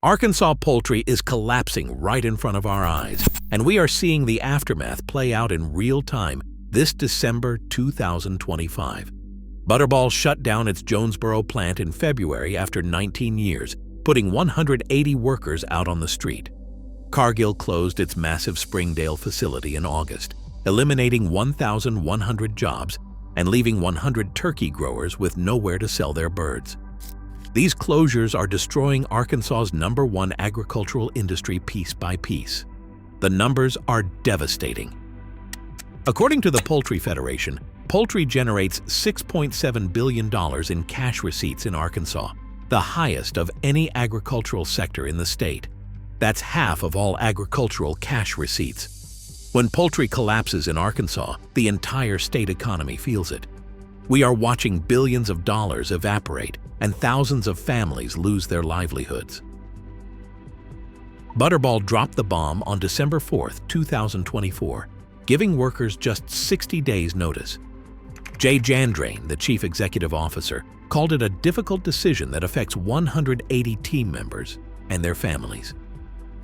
Arkansas poultry is collapsing right in front of our eyes, and we are seeing the aftermath play out in real time this December 2025. Butterball shut down its Jonesboro plant in February after 19 years, putting 180 workers out on the street. Cargill closed its massive Springdale facility in August, eliminating 1,100 jobs and leaving 100 turkey growers with nowhere to sell their birds. These closures are destroying Arkansas's #1 agricultural industry piece by piece. The numbers are devastating. According to the Poultry Federation, poultry generates $6.7 billion in cash receipts in Arkansas, the highest of any agricultural sector in the state. That's half of all agricultural cash receipts. When poultry collapses in Arkansas, the entire state economy feels it. We are watching billions of dollars evaporate and thousands of families lose their livelihoods. Butterball dropped the bomb on December 4, 2024, giving workers just 60 days' notice. Jay Jandrain, the chief executive officer, called it a difficult decision that affects 180 team members and their families.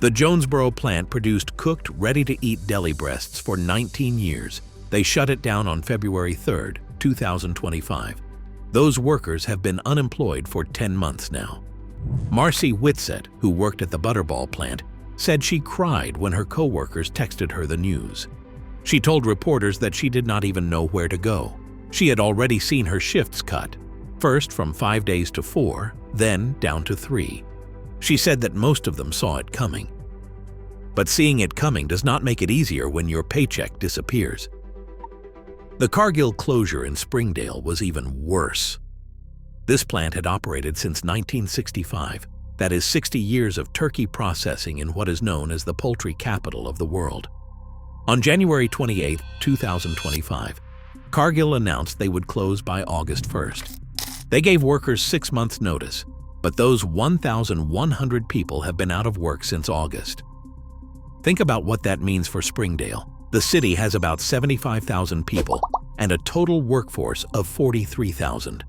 The Jonesboro plant produced cooked, ready-to-eat deli breasts for 19 years. They shut it down on February 3, 2025. Those workers have been unemployed for 10 months now. Marcy Whitsett, who worked at the Butterball plant, said she cried when her co-workers texted her the news. She told reporters that she did not even know where to go. She had already seen her shifts cut, first from 5 days to 4, then down to 3. She said that most of them saw it coming. But seeing it coming does not make it easier when your paycheck disappears. The Cargill closure in Springdale was even worse. This plant had operated since 1965. That is 60 years of turkey processing in what is known as the poultry capital of the world. On January 28, 2025, Cargill announced they would close by August 1st. They gave workers 6 months' notice, but those 1,100 people have been out of work since August. Think about what that means for Springdale. The city has about 75,000 people and a total workforce of 43,000.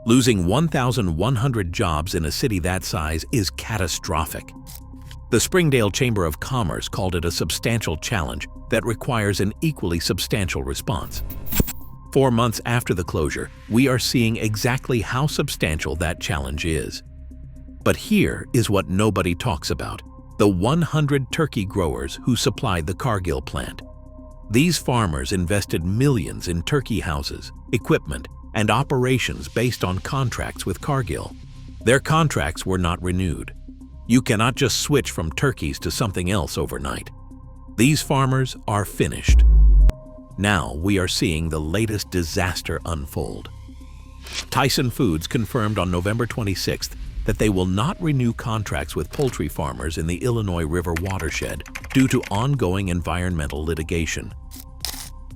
Losing 1,100 jobs in a city that size is catastrophic. The Springdale Chamber of Commerce called it a substantial challenge that requires an equally substantial response. 4 months after the closure, we are seeing exactly how substantial that challenge is. But here is what nobody talks about: the 100 turkey growers who supplied the Cargill plant. These farmers invested millions in turkey houses, equipment, and operations based on contracts with Cargill. Their contracts were not renewed. You cannot just switch from turkeys to something else overnight. These farmers are finished. Now we are seeing the latest disaster unfold. Tyson Foods confirmed on November 26th that they will not renew contracts with poultry farmers in the Illinois River watershed due to ongoing environmental litigation.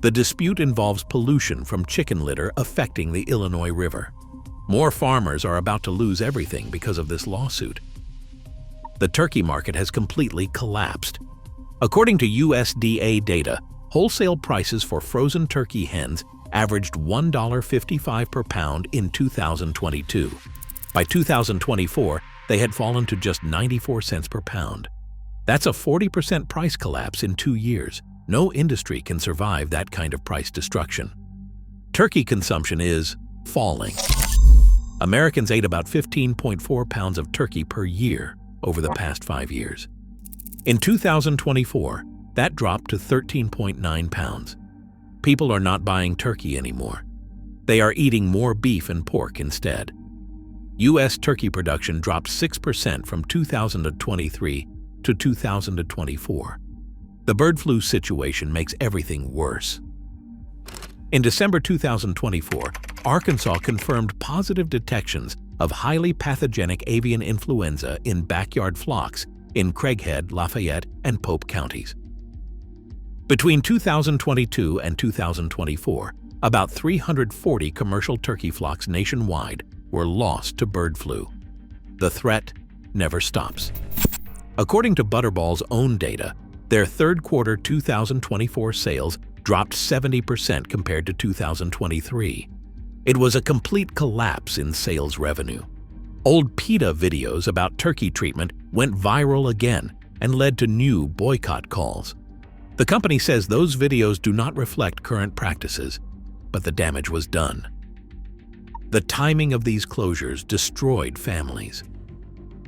The dispute involves pollution from chicken litter affecting the Illinois River. More farmers are about to lose everything because of this lawsuit. The turkey market has completely collapsed. According to USDA data, wholesale prices for frozen turkey hens averaged $1.55 per pound in 2022. By 2024, they had fallen to just 94 cents per pound. That's a 40% price collapse in 2 years. No industry can survive that kind of price destruction. Turkey consumption is falling. Americans ate about 15.4 pounds of turkey per year over the past 5 years. In 2024, that dropped to 13.9 pounds. People are not buying turkey anymore. They are eating more beef and pork instead. U.S. turkey production dropped 6% from 2023 to 2024. The bird flu situation makes everything worse. In December 2024, Arkansas confirmed positive detections of highly pathogenic avian influenza in backyard flocks in Craighead, Lafayette, and Pope counties. Between 2022 and 2024, about 340 commercial turkey flocks nationwide were lost to bird flu. The threat never stops. According to Butterball's own data, their third quarter 2024 sales dropped 70% compared to 2023. It was a complete collapse in sales revenue. Old PETA videos about turkey treatment went viral again and led to new boycott calls. The company says those videos do not reflect current practices, but the damage was done. The timing of these closures destroyed families.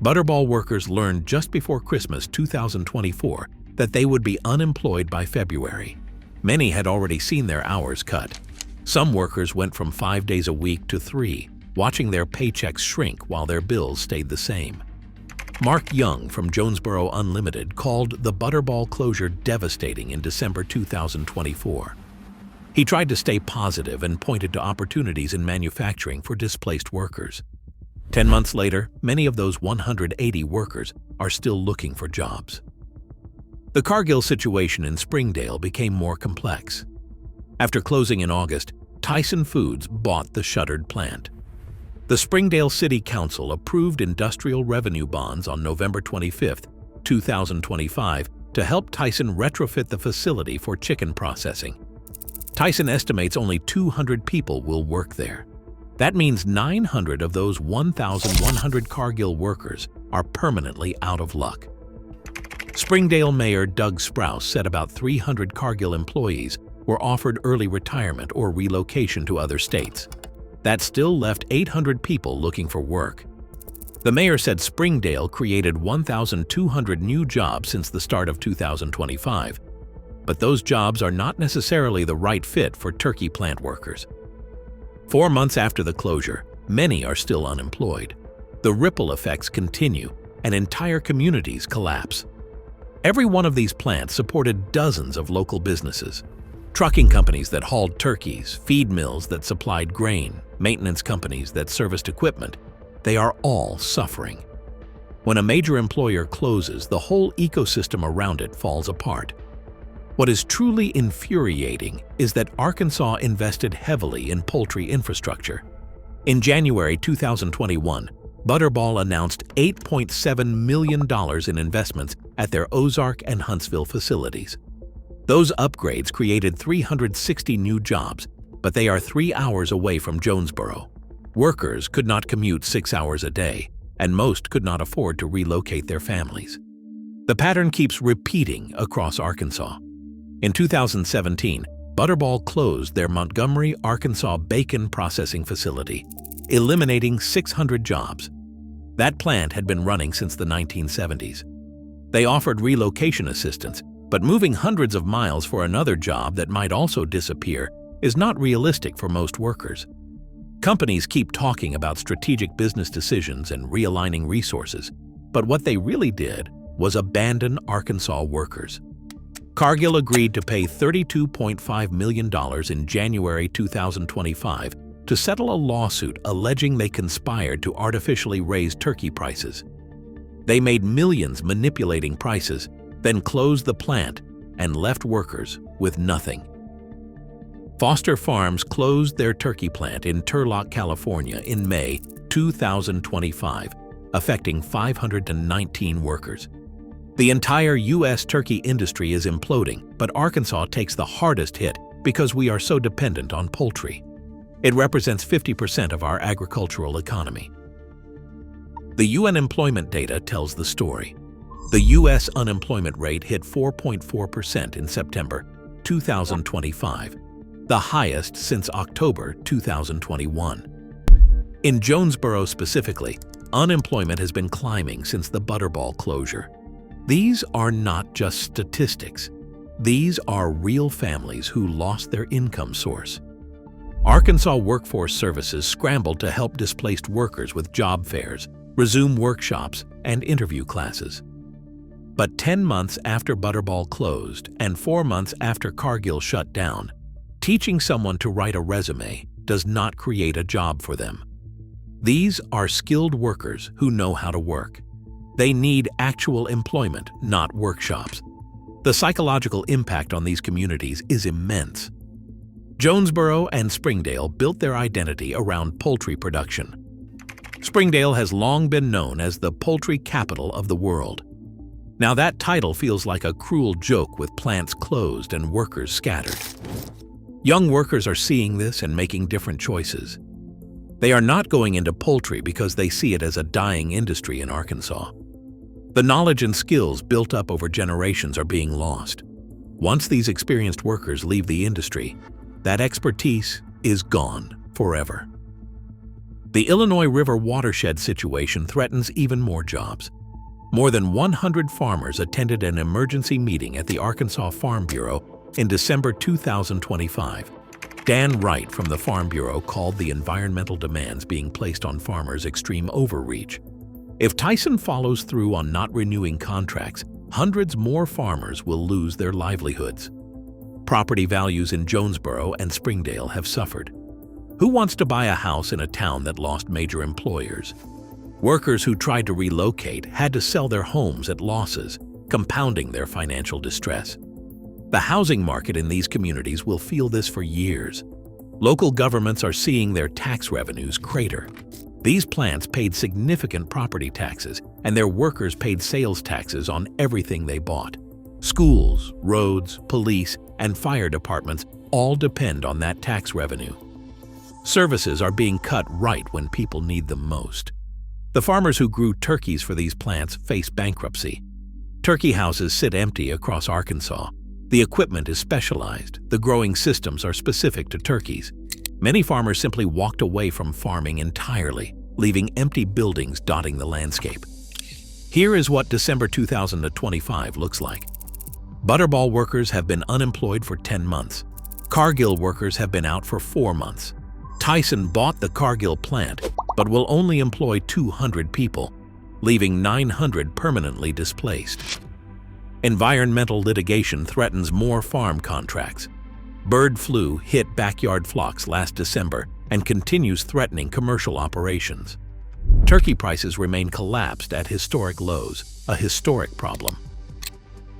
Butterball workers learned just before Christmas 2024 that they would be unemployed by February. Many had already seen their hours cut. Some workers went from 5 days a week to 3, watching their paychecks shrink while their bills stayed the same. Mark Young from Jonesboro Unlimited called the Butterball closure devastating in December 2024. He tried to stay positive and pointed to opportunities in manufacturing for displaced workers. 10 months later, many of those 180 workers are still looking for jobs. The Cargill situation in Springdale became more complex. After closing in August, Tyson Foods bought the shuttered plant. The Springdale City Council approved industrial revenue bonds on November 25, 2025, to help Tyson retrofit the facility for chicken processing. Tyson estimates only 200 people will work there. That means 900 of those 1,100 Cargill workers are permanently out of luck. Springdale Mayor Doug Sprouse said about 300 Cargill employees were offered early retirement or relocation to other states. That still left 800 people looking for work. The mayor said Springdale created 1,200 new jobs since the start of 2025, but those jobs are not necessarily the right fit for turkey plant workers. 4 months after the closure, many are still unemployed. The ripple effects continue, and entire communities collapse. Every one of these plants supported dozens of local businesses. Trucking companies that hauled turkeys, feed mills that supplied grain, maintenance companies that serviced equipment, they are all suffering. When a major employer closes, the whole ecosystem around it falls apart. What is truly infuriating is that Arkansas invested heavily in poultry infrastructure. In January 2021, Butterball announced $8.7 million in investments at their Ozark and Huntsville facilities. Those upgrades created 360 new jobs, but they are 3 hours away from Jonesboro. Workers could not commute 6 hours a day, and most could not afford to relocate their families. The pattern keeps repeating across Arkansas. In 2017, Butterball closed their Montgomery, Arkansas bacon processing facility, eliminating 600 jobs. That plant had been running since the 1970s. They offered relocation assistance, but moving hundreds of miles for another job that might also disappear is not realistic for most workers. Companies keep talking about strategic business decisions and realigning resources, but what they really did was abandon Arkansas workers. Cargill agreed to pay $32.5 million in January 2025 to settle a lawsuit alleging they conspired to artificially raise turkey prices. They made millions manipulating prices, then closed the plant and left workers with nothing. Foster Farms closed their turkey plant in Turlock, California in May 2025, affecting 519 workers. The entire U.S. turkey industry is imploding, but Arkansas takes the hardest hit because we are so dependent on poultry. It represents 50% of our agricultural economy. The UN employment data tells the story. The U.S. unemployment rate hit 4.4% in September 2025, the highest since October 2021. In Jonesboro specifically, unemployment has been climbing since the Butterball closure. These are not just statistics. These are real families who lost their income source. Arkansas Workforce Services scrambled to help displaced workers with job fairs, resume workshops, and interview classes. But 10 months after Butterball closed and 4 months after Cargill shut down, teaching someone to write a resume does not create a job for them. These are skilled workers who know how to work. They need actual employment, not workshops. The psychological impact on these communities is immense. Jonesboro and Springdale built their identity around poultry production. Springdale has long been known as the poultry capital of the world. Now that title feels like a cruel joke with plants closed and workers scattered. Young workers are seeing this and making different choices. They are not going into poultry because they see it as a dying industry in Arkansas. The knowledge and skills built up over generations are being lost. Once these experienced workers leave the industry, that expertise is gone forever. The Illinois River watershed situation threatens even more jobs. More than 100 farmers attended an emergency meeting at the Arkansas Farm Bureau in December 2025. Dan Wright from the Farm Bureau called the environmental demands being placed on farmers extreme overreach. If Tyson follows through on not renewing contracts, hundreds more farmers will lose their livelihoods. Property values in Jonesboro and Springdale have suffered. Who wants to buy a house in a town that lost major employers? Workers who tried to relocate had to sell their homes at losses, compounding their financial distress. The housing market in these communities will feel this for years. Local governments are seeing their tax revenues crater. These plants paid significant property taxes, and their workers paid sales taxes on everything they bought. Schools, roads, police, and fire departments all depend on that tax revenue. Services are being cut right when people need them most. The farmers who grew turkeys for these plants face bankruptcy. Turkey houses sit empty across Arkansas. The equipment is specialized. The growing systems are specific to turkeys. Many farmers simply walked away from farming entirely, leaving empty buildings dotting the landscape. Here is what December 2025 looks like. Butterball workers have been unemployed for 10 months. Cargill workers have been out for 4 months. Tyson bought the Cargill plant, but will only employ 200 people, leaving 900 permanently displaced. Environmental litigation threatens more farm contracts. Bird flu hit backyard flocks last December and continues threatening commercial operations. Turkey prices remain collapsed at historic lows, a historic problem.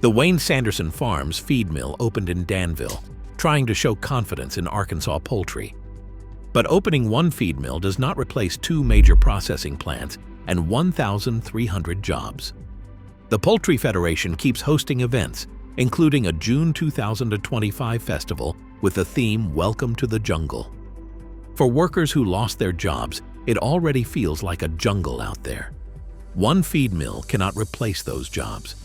The Wayne Sanderson Farms feed mill opened in Danville, trying to show confidence in Arkansas poultry. But opening one feed mill does not replace 2 major processing plants and 1,300 jobs. The Poultry Federation keeps hosting events, including a June 2025 festival with the theme Welcome to the Jungle. For workers who lost their jobs, it already feels like a jungle out there. One feed mill cannot replace those jobs.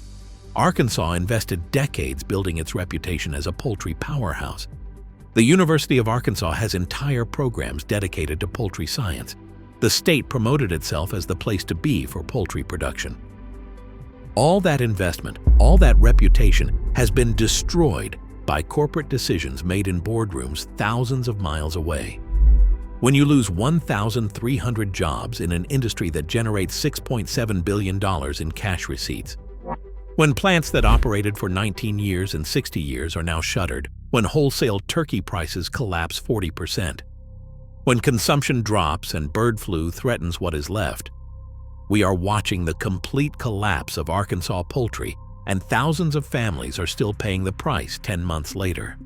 Arkansas invested decades building its reputation as a poultry powerhouse. The University of Arkansas has entire programs dedicated to poultry science. The state promoted itself as the place to be for poultry production. All that investment, all that reputation has been destroyed by corporate decisions made in boardrooms thousands of miles away. When you lose 1,300 jobs in an industry that generates $6.7 billion in cash receipts, when plants that operated for 19 years and 60 years are now shuttered, when wholesale turkey prices collapse 40%, when consumption drops and bird flu threatens what is left, we are watching the complete collapse of Arkansas poultry, and thousands of families are still paying the price 10 months later.